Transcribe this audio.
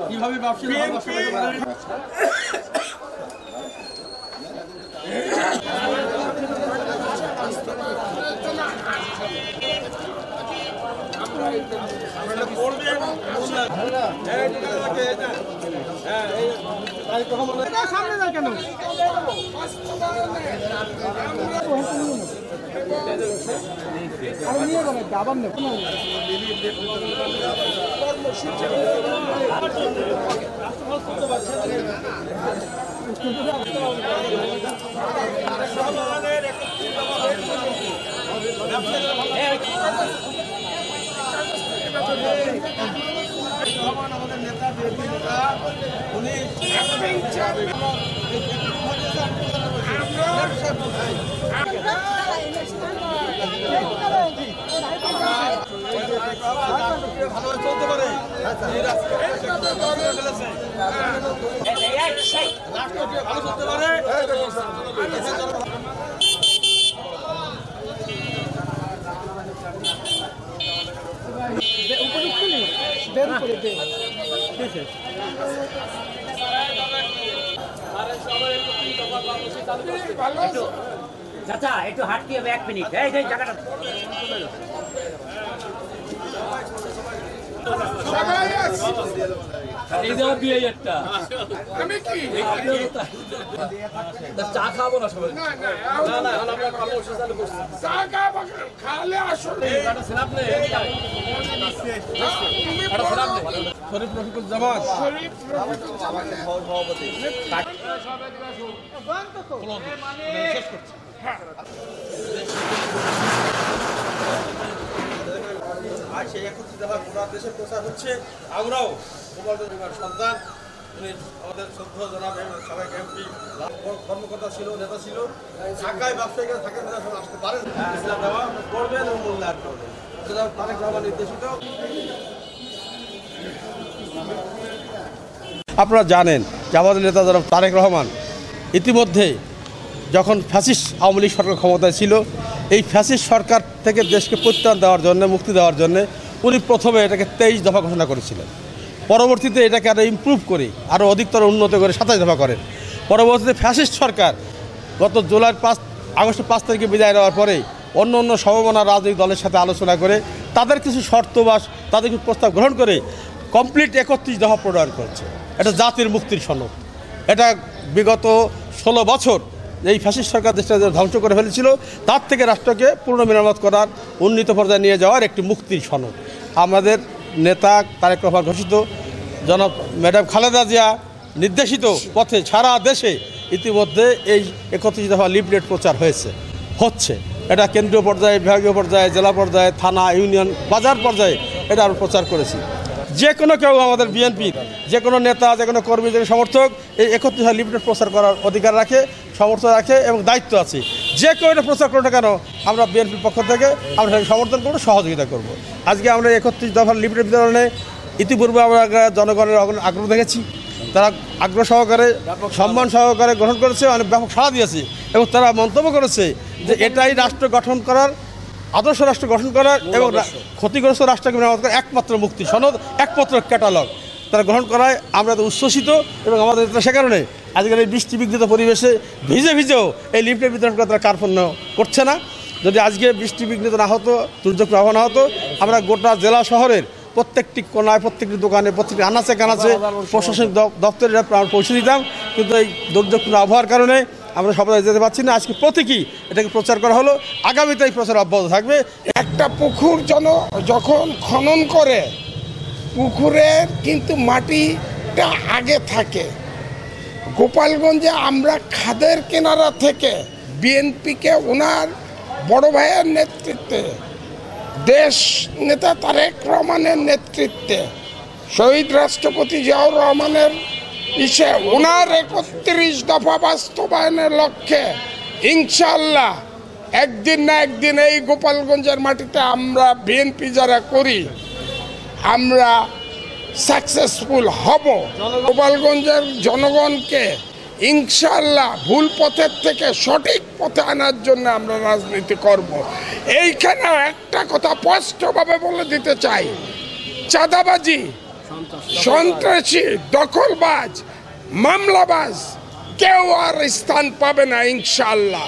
কিভাবে ব্যবসা সামনে যায় কেন আবার নেব আমাদের নেতা উনি ভালোভাবে চলতে পারে ভালো চলতে পারে। চাচা একটু হাঁটতে হবে 1 মিনিট। এই যে জায়গাটা চা খাবো না সবাই শরীফ রফিকুল জামান শেষ করছি। আজ সেই 31 দফা গোটা দেশে প্রচার হচ্ছে। আমরাও সন্তান উনি আমাদের শ্রদ্ধ জনাব সাবেক এমপি কর্মকর্তা ছিল, নেতা ছিল, ঢাকায় ব্যবসায়ীরা থাকেন, আসতে পারেন, ইসলাম দেওয়া করবেন এবং মূল্যায়ন করবেন। তারেক রহমান নির্দেশিত। আপনারা জানেন যে আমাদের নেতা জনাব তারেক রহমান ইতিমধ্যে যখন ফ্যাসিস্ট আওয়ামী লীগ সরকার ক্ষমতায় ছিল, এই ফ্যাসিস্ট সরকার থেকে দেশকে পরিত্রাণ দেওয়ার জন্য, মুক্তি দেওয়ার জন্য উনি প্রথমে এটাকে 23 দফা ঘোষণা করেছিলেন। পরবর্তীতে এটাকে আরও ইমপ্রুভ করে আরও অধিকতর উন্নত করে 27 দফা করেন। পরবর্তীতে ফ্যাসিস্ট সরকার গত আগস্টের 5 তারিখে বিদায় নেওয়ার পরে অন্য অন্য সমমনা রাজনৈতিক দলের সাথে আলোচনা করে তাদের কিছু শর্ত বা তাদের কিছু প্রস্তাব গ্রহণ করে কমপ্লিট 31 দফা প্রণয়ন করেছে। এটা জাতির মুক্তির সনদ। এটা বিগত 16 বছর এই ফ্যাসিস্ট সরকার দেশটা ধ্বংস করে ফেলেছিল, তার থেকে রাষ্ট্রকে পুনর্মেরামত করার, উন্নীত পর্যায়ে নিয়ে যাওয়ার একটি মুক্তির সনদ। আমাদের নেতা তারেক রহমান ঘোষিত, জনাব ম্যাডাম খালেদা জিয়া নির্দেশিত পথে সারা দেশে ইতিমধ্যে এই 31 দফা লিফলেট প্রচার হচ্ছে। এটা কেন্দ্রীয় পর্যায়ে, বিভাগীয় পর্যায়ে, জেলা পর্যায়ে, থানা, ইউনিয়ন, বাজার পর্যায়ে এটা আমরা প্রচার করেছি। যে কোনো কেউ আমাদের বিএনপির যে কোনো নেতা, যে কোনো কর্মী, যে সমর্থক এই 31 দফা লিফলেট প্রচার করার অধিকার রাখে, সমর্থন রাখে এবং দায়িত্ব আছে। যে কেউ এটা প্রচার করো না কেন, আমরা বিএনপির পক্ষ থেকে আমরা সমর্থন করবো, সহযোগিতা করব। আজকে আমরা 31 দফার লিফলেট বিতরণে ইতিপূর্বে আমরা জনগণের আগ্রহ দেখেছি। তারা আগ্রহ সহকারে, সম্মান সহকারে গ্রহণ করেছে, অনেক ব্যাপক সাড়া দিয়েছে এবং তারা মন্তব্য করেছে যে এটাই রাষ্ট্র গঠন করার, আদর্শ রাষ্ট্র গঠন করার এবং ক্ষতিগ্রস্ত রাষ্ট্রকে মেরামত করার একমাত্র মুক্তি সনদ, একমাত্র ক্যাটালগ তারা গ্রহণ করায় আমরা তো উচ্ছ্বসিত। এবং আমাদের সে কারণে আজকের এই বৃষ্টিবিঘ্নিত পরিবেশে ভিজেও এই লিফলেট বিতরণ করে তারা কার্পণ্য করছে না। যদি আজকে বৃষ্টিবিঘ্নিত না হতো, দুর্যোগ প্রভাব না হতো, আমরা গোটা জেলা শহরের প্রত্যেকটি কোনায়, প্রত্যেকটি দোকানে, প্রত্যেকটি আনাচে কানাচে প্রশাসনিক দপ্তরে পৌঁছে দিতাম। কিন্তু এই দুর্যোগপূর্ণ আবহাওয়ার কারণে আমরা সবাই যেতে পারছি না। আজকে প্রতীকী এটাকে প্রচার করা হলো, আগামীতে এই প্রচার অব্যাহত থাকবে। একটা পুকুর যখন খনন করে, পুকুরের কিন্তু মাটিটা আগে থাকে। গোপালগঞ্জে আমরা খাদের কিনারা থেকে বিএনপিকে ওনার বড় ভাইয়ের নেতৃত্বে, দেশ নেতা তারেক রহমানের নেতৃত্বে, শহীদ রাষ্ট্রপতি জিয়াউর রহমানের ওনার 31 দফা বাস্তবায়নের লক্ষ্যে ইনশাআল্লাহ একদিন না একদিন এই গোপালগঞ্জের মাটিতে আমরা বিএনপি যারা করি আমরা সাকসেসফুল হব। গোপালগঞ্জের জনগণকে ইনশাআল্লাহ ভুল পথের থেকে সঠিক পথে আনার জন্য আমরা রাজনীতি করব। এইখানে একটা কথা স্পষ্টভাবে বলে দিতে চাই, চাঁদাবাজি, সন্ত্রাসী, দখলবাজ, মামলাবাজ কেউ আর স্থান পাবে না ইনশাআল্লাহ।